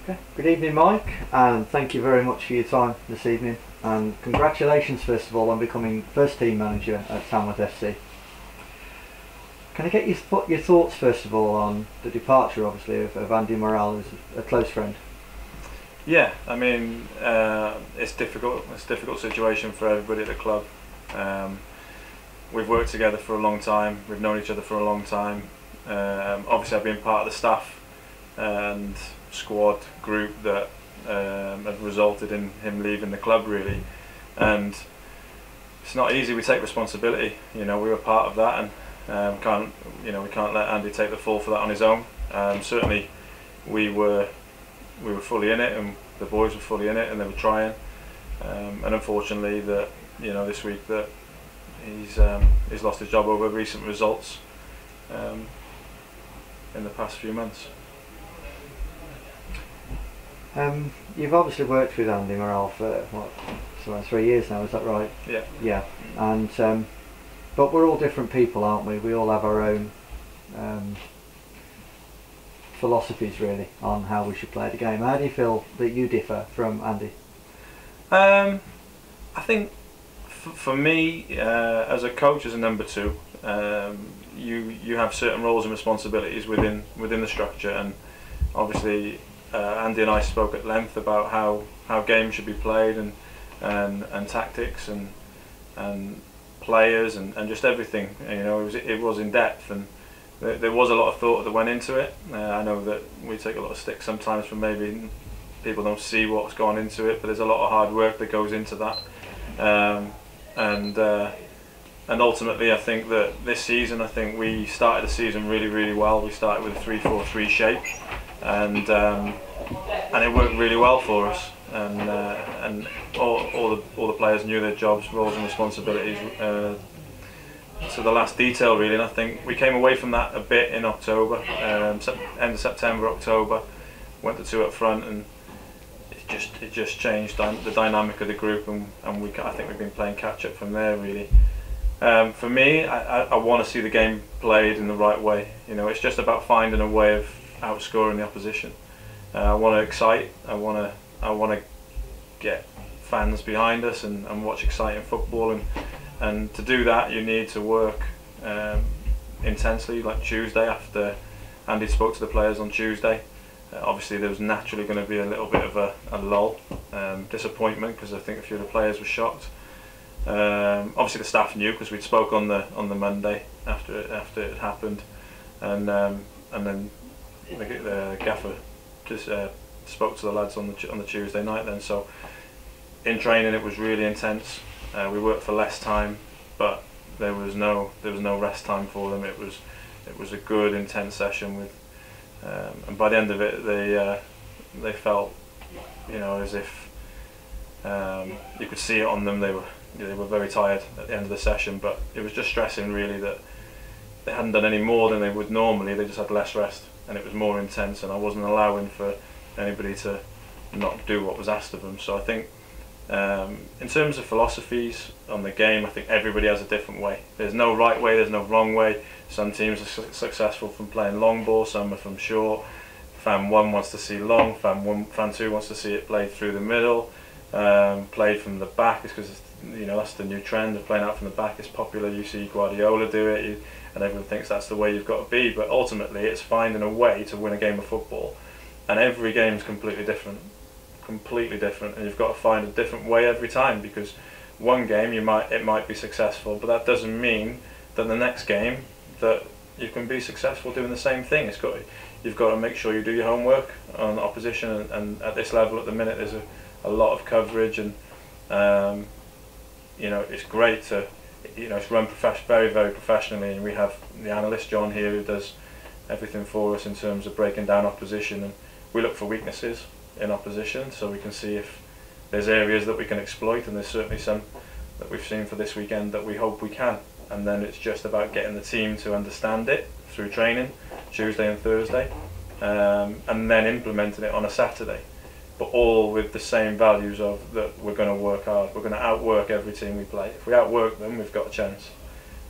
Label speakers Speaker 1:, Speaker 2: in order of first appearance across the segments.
Speaker 1: Okay. Good evening, Mike, and thank you very much for your time this evening. And congratulations, first of all, on becoming first team manager at Tamworth FC. Can I get your thoughts, first of all, on the departure, obviously, of Andy Morrell, who's a close friend?
Speaker 2: Yeah, I mean, it's difficult. It's a difficult situation for everybody at the club. We've worked together for a long time. We've known each other for a long time. Obviously, I've been part of the staff and squad group that have resulted in him leaving the club, really. And it's not easy. We take responsibility. You know, we were part of that, and we can't let Andy take the fall for that on his own. Certainly, we were fully in it, and the boys were fully in it, and they were trying. And unfortunately, this week that he's lost his job over recent results in the past few months.
Speaker 1: You've obviously worked with Andy Morrell for 3 years now, is that right?
Speaker 2: Yeah.
Speaker 1: Yeah. And but we're all different people, aren't we? We all have our own philosophies, really, on how we should play the game. How do you feel that you differ from Andy?
Speaker 2: I think for me, as a coach, as a number two, you have certain roles and responsibilities within the structure, and obviously Andy and I spoke at length about how games should be played, and tactics and players and just everything. You know, it was in depth, and there was a lot of thought that went into it. I know that we take a lot of stick sometimes from maybe people don't see what's gone into it, but there's a lot of hard work that goes into that. And ultimately, I think that this season, we started the season really, really well. We started with a 3-4-3 shape, and it worked really well for us. And all the players knew their jobs, roles, and responsibilities to the last detail, really. And I think we came away from that a bit in October, end of September, October. Went to two up front, and it just changed the dynamic of the group, and I think we've been playing catch up from there, really. For me, I want to see the game played in the right way. You know, it's just about finding a way of outscoring the opposition. I want to excite. I want to get fans behind us and watch exciting football, and to do that you need to work intensely. Like Tuesday, after Andy spoke to the players on Tuesday, obviously there was naturally going to be a little bit of a lull, disappointment, because I think a few of the players were shocked. Obviously the staff knew, because we'd spoke on the Monday after it had happened, and then the gaffer just spoke to the lads on the Tuesday night then. So in training it was really intense. We worked for less time, but there was no rest time for them. It was a good intense session with, and by the end of it they felt, you know, as if you could see it on them. They were very tired at the end of the session, but it was just stressing, really, that they hadn't done any more than they would normally. They just had less rest, and it was more intense, and I wasn't allowing for anybody to not do what was asked of them. So I think in terms of philosophies on the game, I think everybody has a different way. There's no right way, there's no wrong way. Some teams are successful from playing long ball, some are from short. Fan 1 wants to see long, fan 2 wants to see it played through the middle, played from the back. It's because, you know, that's the new trend of playing out from the back. It's popular. You see Guardiola do it, and everyone thinks that's the way you've got to be. But ultimately, it's finding a way to win a game of football, and every game is completely different, and you've got to find a different way every time, because one game it might be successful, but that doesn't mean that the next game that you can be successful doing the same thing. You've got to make sure you do your homework on opposition, and at this level at the minute there's a lot of coverage, and you know, it's great to, you know, it's run very, very professionally, and we have the analyst John here who does everything for us in terms of breaking down opposition, and we look for weaknesses in opposition so we can see if there's areas that we can exploit, and there's certainly some that we've seen for this weekend that we hope we can. And then it's just about getting the team to understand it through training Tuesday and Thursday, and then implementing it on a Saturday, but all with the same values of that we're going to work hard. We're going to outwork every team we play. If we outwork them, we've got a chance.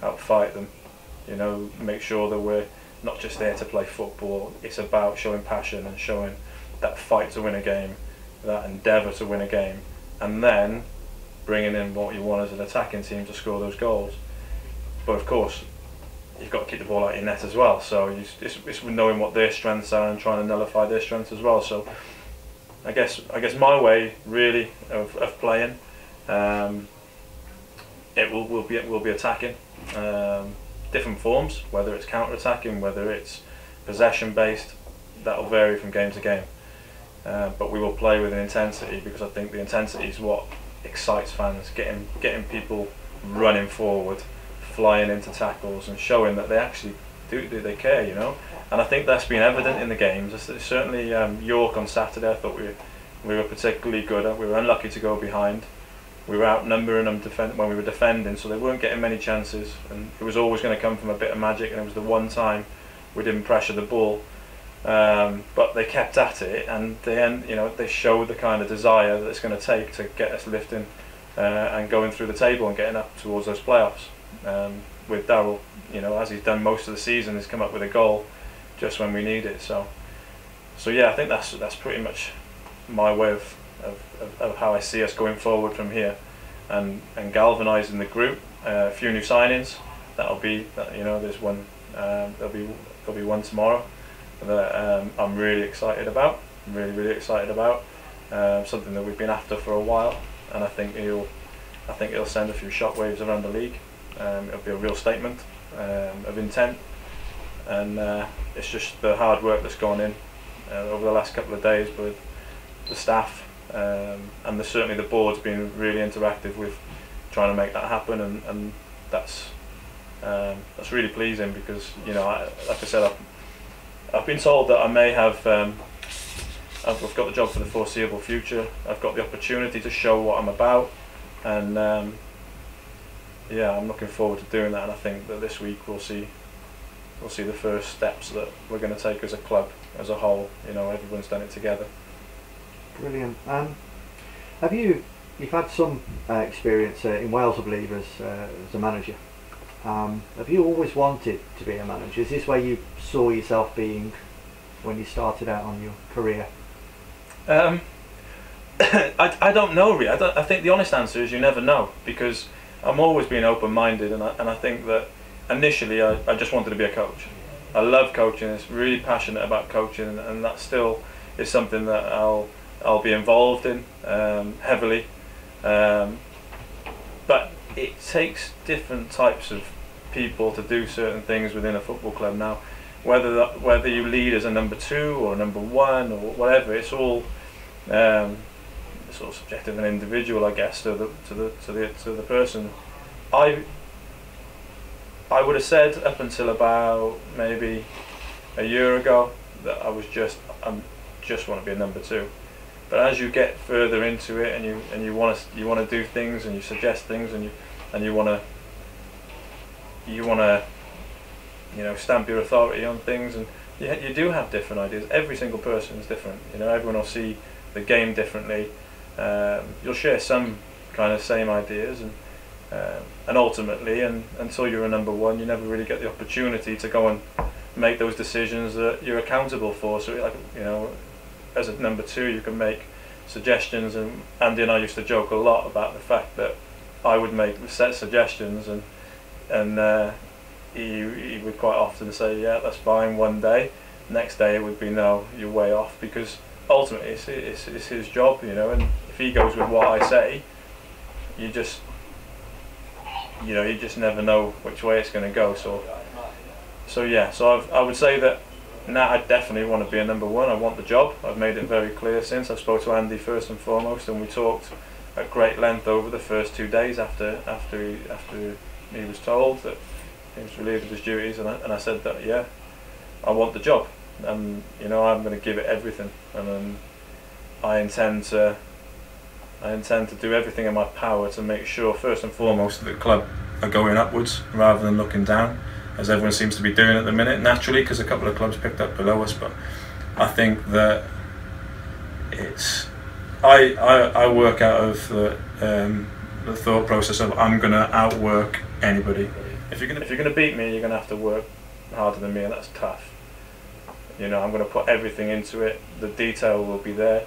Speaker 2: Outfight them, you know, make sure that we're not just there to play football. It's about showing passion and showing that fight to win a game, that endeavour to win a game, and then bringing in what you want as an attacking team to score those goals. But of course, you've got to keep the ball out of your net as well. So it's knowing what their strengths are and trying to nullify their strengths as well. So I guess my way really of playing, it will be attacking, different forms, whether it's counter-attacking, whether it's possession-based. That'll vary from game to game. But we will play with an intensity, because I think the intensity is what excites fans, getting people running forward, flying into tackles, and showing that they actually they care, you know. And I think that's been evident in the games. Certainly York on Saturday, I thought we were particularly good. We were unlucky to go behind. We were outnumbering them when we were defending, so they weren't getting many chances, and it was always going to come from a bit of magic, and it was the one time we didn't pressure the ball. But they kept at it, and they showed the kind of desire that it's going to take to get us lifting and going through the table and getting up towards those playoffs. With Darryl, as he's done most of the season, he's come up with a goal just when we need it. So yeah, I think that's pretty much my way of how I see us going forward from here, and galvanising the group. A few new signings. There's one. There'll be one tomorrow that I'm really excited about. Really excited about. Something that we've been after for a while, and I think it'll send a few shockwaves around the league. It'll be a real statement of intent, and it's just the hard work that's gone in over the last couple of days with the staff, and certainly the board's been really interactive with trying to make that happen, and that's really pleasing, because like I said, I've been told that I may have I've got the job for the foreseeable future. I've got the opportunity to show what I'm about, and I'm looking forward to doing that. And I think that this week we'll see the first steps that we're going to take as a club, as a whole. Everyone's done it together.
Speaker 1: Brilliant. You've had some experience in Wales, I believe, as a manager. Have you always wanted to be a manager? Is this where you saw yourself being when you started out on your career?
Speaker 2: I don't know really. I think the honest answer is you never know, because I'm always being open-minded, and I think that initially I just wanted to be a coach. I love coaching. It's really passionate about coaching, and that still is something that I'll be involved in heavily. But it takes different types of people to do certain things within a football club now. Whether you lead as a number 2 or a number 1 or whatever, it's all sort of subjective and individual, I guess, to the person. I would have said up until about maybe a year ago that I just want to be a number 2. But as you get further into it, and you want to do things, and you suggest things, and you want to stamp your authority on things, and you do have different ideas. Every single person is different. Everyone will see the game differently. You'll share some kind of same ideas, and ultimately, and until you're a number 1, you never really get the opportunity to go and make those decisions that you're accountable for. So, as a number 2, you can make suggestions, and Andy and I used to joke a lot about the fact that I would make set suggestions, and he would quite often say, yeah, that's fine, one day. Next day it would be, no, you're way off, because ultimately it's his job, and if he goes with what I say, you just never know which way it's going to go. So I would say that now I definitely want to be a number 1. I want the job. I've made it very clear since. I spoke to Andy first and foremost, and we talked at great length over the first 2 days after he was told that he was relieved of his duties, and I said that, yeah, I want the job, and I'm going to give it everything, and I intend to do everything in my power to make sure, first and foremost, that the club are going upwards rather than looking down, as everyone seems to be doing at the minute, naturally, because a couple of clubs picked up below us. But I think that I work out of the thought process of I'm going to outwork anybody. If you're going to beat me, you're going to have to work harder than me, and that's tough. You know, I'm going to put everything into it. The detail will be there.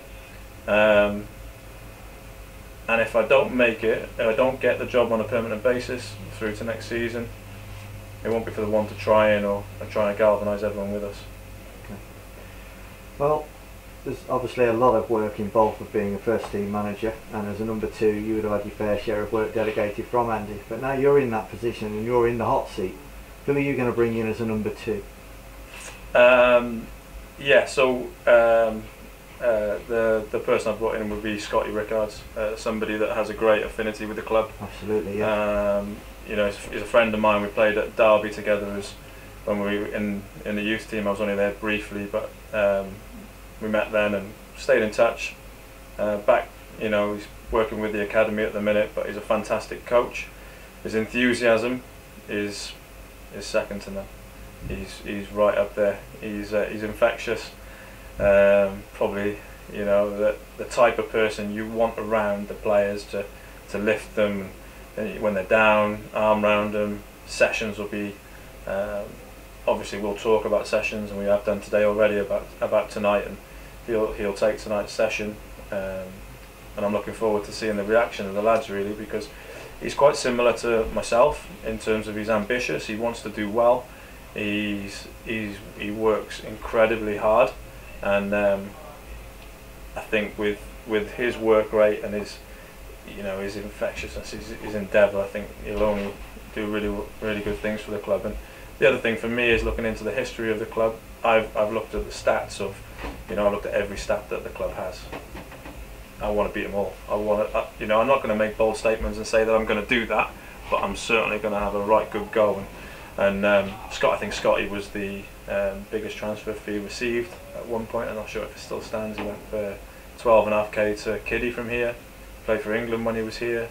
Speaker 2: And if I don't make it, if I don't get the job on a permanent basis through to next season, it won't be for the one to try and try and galvanise everyone with us.
Speaker 1: Okay. Well, there's obviously a lot of work involved with being a first team manager, and as a number 2 you would have had your fair share of work delegated from Andy, but now you're in that position and you're in the hot seat. Who are you going to bring in as a number 2?
Speaker 2: Yeah, so the person I've brought in would be Scotty Rickards, somebody that has a great affinity with the club.
Speaker 1: Absolutely, yeah.
Speaker 2: You know, he's a friend of mine. We played at Derby together when we were in the youth team. I was only there briefly, but we met then and stayed in touch. Back, you know, he's working with the academy at the minute, but he's a fantastic coach. His enthusiasm is second to none. He's right up there. He's infectious. Probably, you know, the type of person you want around the players to lift them when they're down, arm round them. Sessions will be, obviously we'll talk about sessions, and we have done today already about tonight, and he'll take tonight's session, and I'm looking forward to seeing the reaction of the lads, really, because he's quite similar to myself in terms of he's ambitious, he wants to do well, he works incredibly hard, and I think with his work rate and his, you know, his infectiousness, his endeavour, I think he'll only do really good things for the club. And the other thing for me is looking into the history of the club. I've looked at the stats of, you know, I looked at every stat that the club has. I want to beat them all. I want to, you know, I'm not going to make bold statements and say that I'm going to do that, but I'm certainly going to have a right good go. And Scott, I think Scotty was the biggest transfer fee received at one point. I'm not sure if it still stands. He went for 12.5k to Kiddie from here. Played for England when he was here.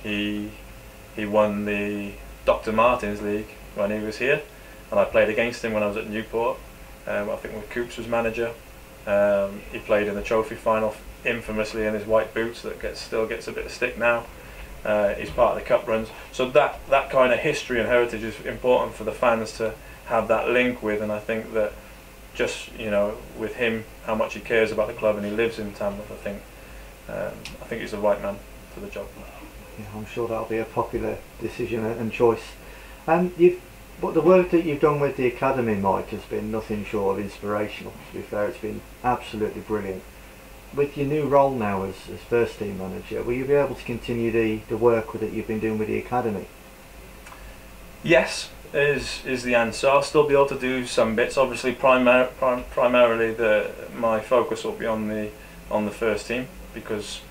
Speaker 2: He won the Dr. Martins League when he was here, and I played against him when I was at Newport. I think when Coops was manager. He played in the trophy final infamously in his white boots that still gets a bit of stick now. He's part of the cup runs, so that kind of history and heritage is important for the fans to have that link with. And I think that just, you know, with him, how much he cares about the club, and he lives in Tamworth, I think he's the right man for the job.
Speaker 1: Yeah, I'm sure that'll be a popular decision and choice. But the work that you've done with the academy, Mike, has been nothing short of inspirational. To be fair, it's been absolutely brilliant. With your new role now as first team manager, will you be able to continue the work that you've been doing with the academy?
Speaker 2: Yes, is the answer. I'll still be able to do some bits. Obviously, primarily my focus will be on the first team, because,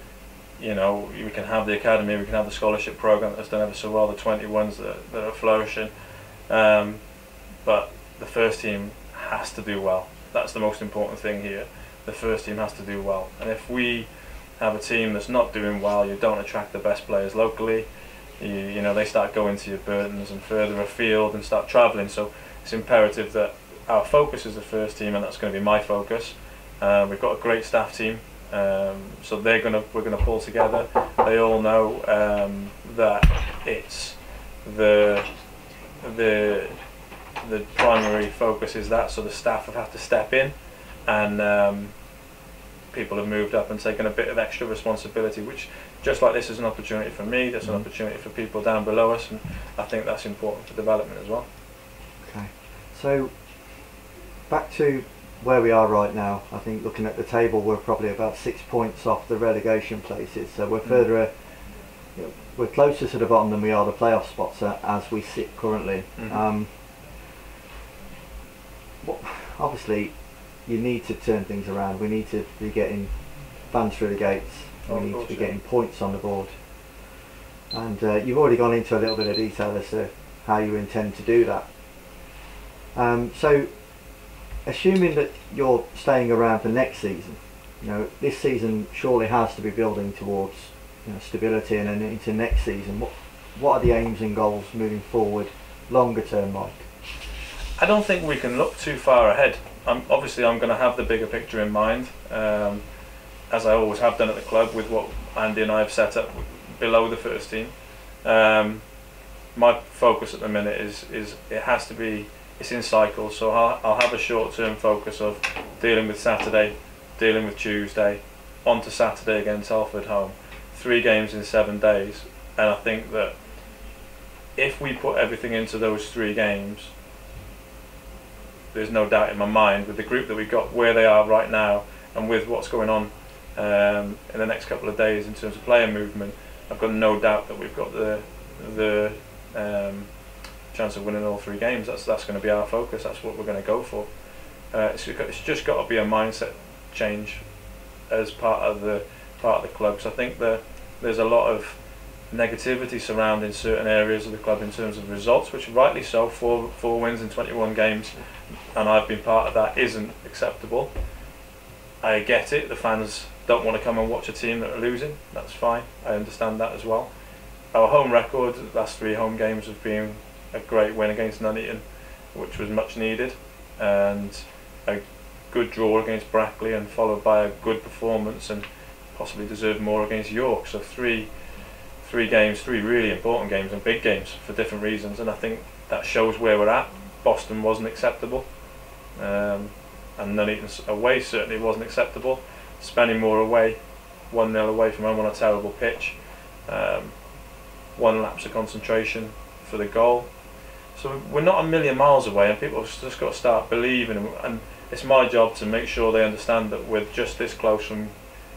Speaker 2: you know, we can have the academy, we can have the scholarship program that's done ever so well, the 21s that are flourishing, but the first team has to do well. That's the most important thing here. The first team has to do well, and if we have a team that's not doing well, you don't attract the best players locally. You know, they start going to your Burtons and further afield and start travelling. So it's imperative that our focus is the first team, and that's going to be my focus. We've got a great staff team, so we're gonna pull together. They all know that it's the primary focus is that. So the staff have had to step in, and people have moved up and taken a bit of extra responsibility, which, just like this, is an opportunity for me, that's an opportunity for people down below us, and I think that's important for development as well.
Speaker 1: Okay, so back to where we are right now. I think looking at the table, we're probably about 6 points off the relegation places, so we're further, you know, we're closer to the bottom than we are the playoff spots as we sit currently. Obviously you need to turn things around. We need to be getting fans through the gates. We need to be getting points on the board. And you've already gone into a little bit of detail as to how you intend to do that. So, assuming that you're staying around for next season, you know, this season surely has to be building towards, you know, stability, and then into next season. What are the aims and goals moving forward, longer term, Mike?
Speaker 2: I don't think we can look too far ahead. Obviously, I'm going to have the bigger picture in mind, as I always have done at the club with what Andy and I have set up below the first team. My focus at the minute is it has to be it's in cycles. So I'll have a short-term focus of dealing with Saturday, dealing with Tuesday, on to Saturday against Telford home, 3 games in 7 days, and I think that if we put everything into those 3 games, there's no doubt in my mind with the group that we've got, where they are right now, and with what's going on in the next couple of days in terms of player movement, I've got no doubt that we've got the chance of winning all 3 games. That's going to be our focus. That's what we're going to go for. It's just got to be a mindset change as part of the club. Because I think that there's a lot of negativity surrounding certain areas of the club in terms of results, which rightly so. 4 wins in 21 games, and I've been part of that, isn't acceptable. I get it. The fans don't want to come and watch a team that are losing. That's fine. I understand that as well. Our home record, the last 3 home games, have been a great win against Nuneaton, which was much needed, and a good draw against Brackley, and followed by a good performance and possibly deserved more against York. So three games, 3 really important games and big games for different reasons, and I think that shows where we're at. Boston wasn't acceptable, and Nuneaton away certainly wasn't acceptable. Spending more away, 1-0 away from home on a terrible pitch, 1 lapse of concentration for the goal. So we're not a million miles away, and people have just got to start believing, and it's my job to make sure they understand that we're just this close from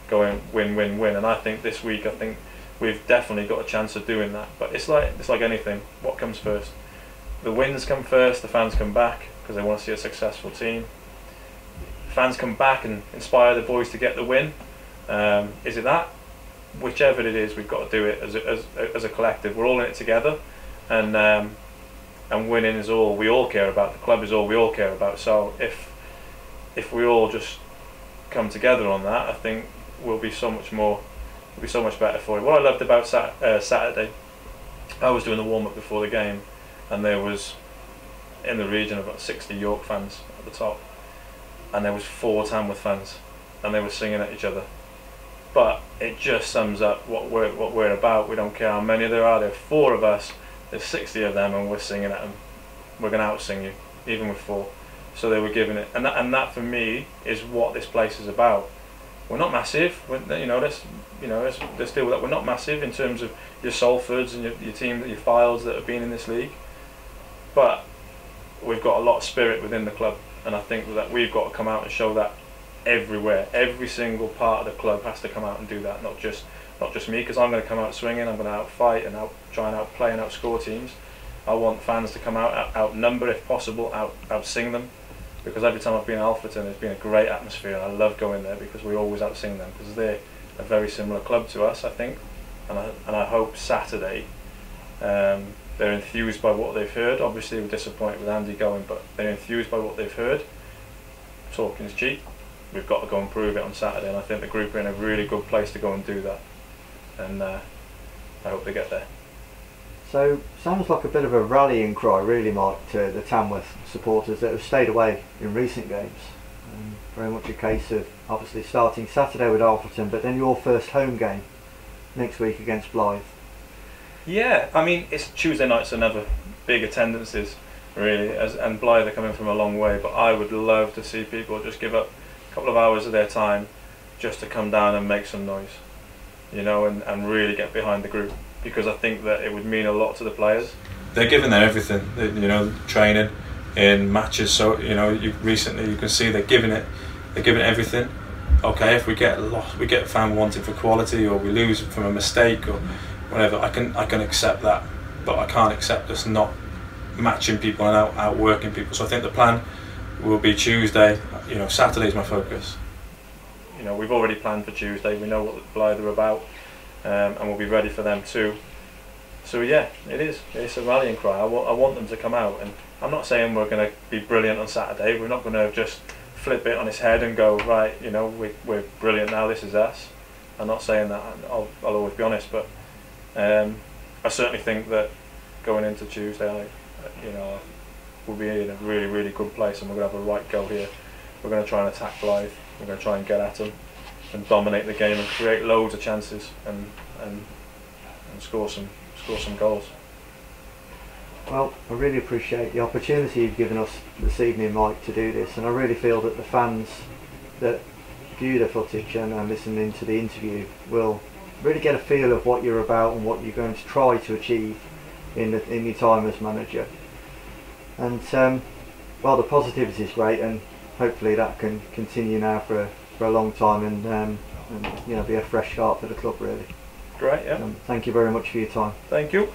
Speaker 2: going win, win, win. And I think this week, I think we've definitely got a chance of doing that. But it's like anything. What comes first? The wins come first. The fans come back because they want to see a successful team. Fans come back and inspire the boys to get the win. Is it that? Whichever it is, we've got to do it as a collective. We're all in it together, and winning is all we all care about. The club is all we all care about. So if we all just come together on that, I think we'll be so much better for it. What I loved about Saturday, I was doing the warm-up before the game, and there was in the region of about 60 York fans at the top, and there was 4 Tamworth fans, and they were singing at each other. But it just sums up what we're about. We don't care how many there are. There are 4 of us. There's 60 of them, and we're singing at them. We're going to out-sing you, even with 4. So they were giving it, and that for me is what this place is about. We're not massive. Let's deal with that. We're not massive in terms of your Salfords and your team, your Files that have been in this league. But we've got a lot of spirit within the club, and I think that we've got to come out and show that everywhere. Every single part of the club has to come out and do that, not just me, because I'm going to come out swinging. I'm going to outfight and try and outplay and outscore teams. I want fans to come out, outnumber if possible, outsing them, because every time I've been at Alfreton, it's been a great atmosphere, and I love going there because we always outsing them, because they're a very similar club to us, I think, and I hope Saturday they're enthused by what they've heard. Obviously we're disappointed with Andy going, but they're enthused by what they've heard. Talking's cheap. We've got to go and prove it on Saturday, and I think the group are in a really good place to go and do that, and I hope they get there.
Speaker 1: So, sounds like a bit of a rallying cry really, Mike, to the Tamworth supporters that have stayed away in recent games. Very much a case of obviously starting Saturday with Alfreton, but then your first home game next week against Blythe.
Speaker 2: Yeah, I mean, it's Tuesday nights are never big attendances really, and Blythe are coming from a long way, but I would love to see people just give up a couple of hours of their time just to come down and make some noise, and really get behind the group, because I think that it would mean a lot to the players. They're giving their everything, training in matches. So you can see they're giving it everything. Okay, if we get lost, we get found wanting for quality, or we lose from a mistake or whatever, I can accept that, but I can't accept us not matching people and outworking people. So I think the plan will be Tuesday. Saturday's my focus. We've already planned for Tuesday. We know what Blythe are about, and we'll be ready for them too. So yeah, it's a rallying cry. I want them to come out, and I'm not saying we're going to be brilliant on Saturday. We're not going to just flip it on its head and go, right, we're brilliant now, this is us. I'm not saying that. I'll always be honest, but I certainly think that going into Tuesday, we'll be in a really, really good place, and we're going to have a right go here. We're going to try and attack Blythe. We're going to try and get at them and dominate the game and create loads of chances and score some goals.
Speaker 1: Well, I really appreciate the opportunity you've given us this evening, Mike, to do this, and I really feel that the fans that view the footage and listening to the interview will really get a feel of what you're about and what you're going to try to achieve in your time as manager. And well, the positivity is great, and hopefully that can continue now for a long time, and you know, be a fresh start for the club, really.
Speaker 2: Great, yeah.
Speaker 1: Thank you very much for your time.
Speaker 2: Thank you.